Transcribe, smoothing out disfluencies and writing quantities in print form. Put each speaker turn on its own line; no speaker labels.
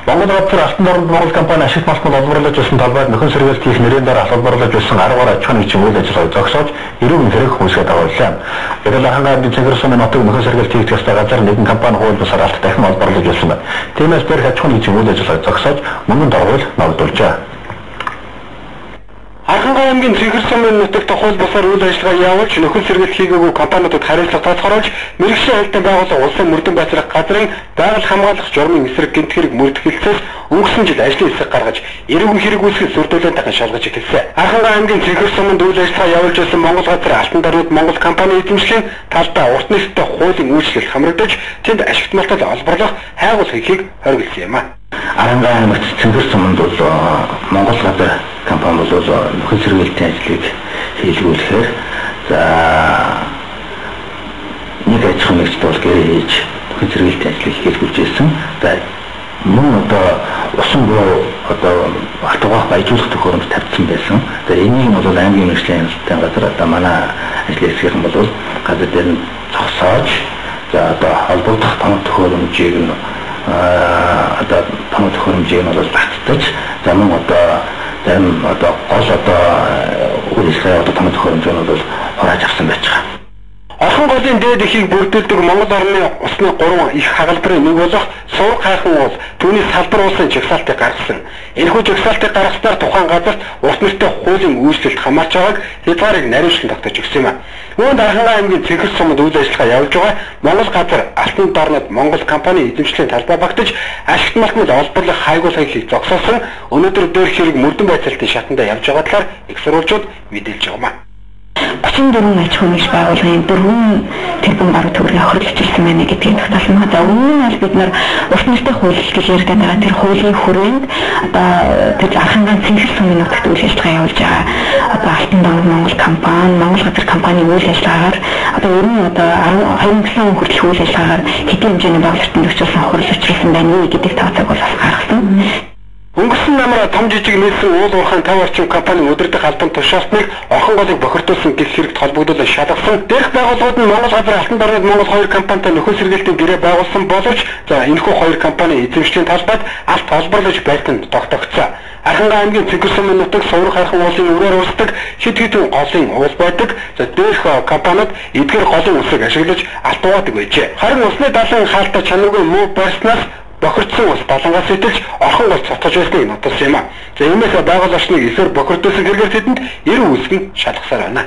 Монгол газар алтан дорнд Монгол компани ашигт малтанд олборлож байсан талбайд нөхөн сэргээлт хийх нэрийн дараа олборлож байсан 10 гаруй аж ахуйн нэгжийн үйл ажиллагааг зогсоож эрүүл хэрэг хүмүүсгээд агууллаа. Тэгэл хангааны цэнгэр сумын нутаг нөхөн сэргээлт хийх ёстой газар нэгэн компани хууль бусаар алт дахин олборлож байсан байна. Тиймээс тэр аж ахуйн нэгжийн үйл ажиллагааг зогсоож мөнгөнд орвол ногдуулжээ. Архангай аймгийн цэнгэр сумын нутагт хууль бусаар үйл ажиллагаа явуулж нөхөн сэргээлт хийгээгүй компаниудад хариуцлага тодорхойлж мэргэжлийн хуулитай байгууллага улсын мөрдөн байцаах газрын байгаль хамгаалах журмын эсрэг гэмт хэрэг мөрдөхөлцөөс өнгөрсөн жил ажлын хэсэг гаргаж эрүүл хэрэг үүсгэж сүрдүүлэнтэйхэн шалгаж эхэлсэн. Архангай аймгийн цэнгэр суманд үйл ажиллагаа явуулж байсан Монгол газар алтан дорнод Монгол компани эзэмшлийн талдаа урт нэртэй хуулийн үйлчлэл хамрагдаж тэнд ашигт малтад олборлох хайгуул хийхийг хориглосон юм а. Архангай аймагт цэнгэр суманд бол Монгол газар компани бол нөхөн сэргээлтийн ажлыг хийлгүүлэхээр за нэг аж ахуйн нэгжид бол гэрээ хийж нөхөн сэргээлтийн ажлыг хийлгүүлж ирсэн. За мөн одоо усан буюу одоо алт угаах баяжуулах төхөөрөмж тавьсан байсан. За энийг бол аймгийн мэргэжлийн хяналтын газар одоо манай ажлын хэсгийнхэн бол газар дээр нь зогсоож за одоо холбогдох томог төхөөрөмжийг нь одоо томог төхөөрөмжийг нь бол багтаж за мөн одоо гол одоо үйл ажиллагаа одоо томог төхөөрөмж нь бол хурааж авсан байж байгаа. Орхон голын дээд ихийг бүрдүүлдэг Монгол орны усны 3 их хагалбарын нэг болох Сураг хайхан уул түүний салбар уулын жагсаалтыг гаргасан. Энэхүү жагсаалтыг гаргаснаар тухайн газарт урт нэртэй хуулийн үйлчлэлд хамаарч байгааг хязгаарыг наривчлан тогтоож өгсөн юм а. Үүнд Архангай аймгийн цэнгэр суманд үйл ажиллагаа явуулж байгаа Монгол газар алтан дорнод Монгол компани эзэмшлийн талбай багтаж ашигт малтанд олборлох хайгуул хийхийг зогсоосон. Өнөөдөр дээр хэрэг мөрдөн байцаалтын шатанда явж байгаа талаар их сурвалжууд мэдээлж байгаа юм а.
34 аж ахуйн нэгж байгууллагын 4 тэрбум гаруй төгрөгийг хөрвүүлчихсэн байна гэдгийг тогтоолно. За өмнө нь бол бид нар урт нэртэй хууль гэж ярьж байгаа тэр хуулийн хүрээнд одоо тэр Архангай цэнгэр сумын нутагт үйл ажиллагаа явуулж байгаа одоо алтан дорн Монгол компани, Монгол газар компани үйл ажиллагаагаар одоо ер нь одоо 27 он хүртэл үйл ажиллагаагаар хэдийн хэмжээний байгуулалтанд орчуулсан хурал учруулсан байна гэдэг тооцоог бол гаргасан.
Өнгөрсөн намраа том жижиг нийлсэн уул уурхайн 5 орчим компани өдөртөх албан тушаалтныг орхон голыг бохирдуулсан гэх хэрэгт холбогдуулан шалгасан. Дээрх байгууллагууд нь Монгол газар алтан дорнод Монгол 2 компанитай нөхөн сэргээлтийн гэрээ байгуулсан боловч за энэхүү 2 компани эзэмшлийн талбайд алт олборлож байлтанд тогтогдсон. Архангай аймгийн цэнгэр сумын нутаг Сураг хайхан уулын өрөөр урсдаг хэд хэдэн голын уул байдаг. За дээрх компаниуд эдгээр голын усыг ашиглаж алт угаадаг байжээ. Харин усны далайн хаалтаа чанаргүй муу барьснаас бохирдсон ус далангаас идэлж орхон гол цотгож байсныг нотолсон юм а. За иймээс байгууллагчныг эсрэг бохирдуулсан хэрэгээр тэдэнд 90 үүсгэн шалгасаар байна.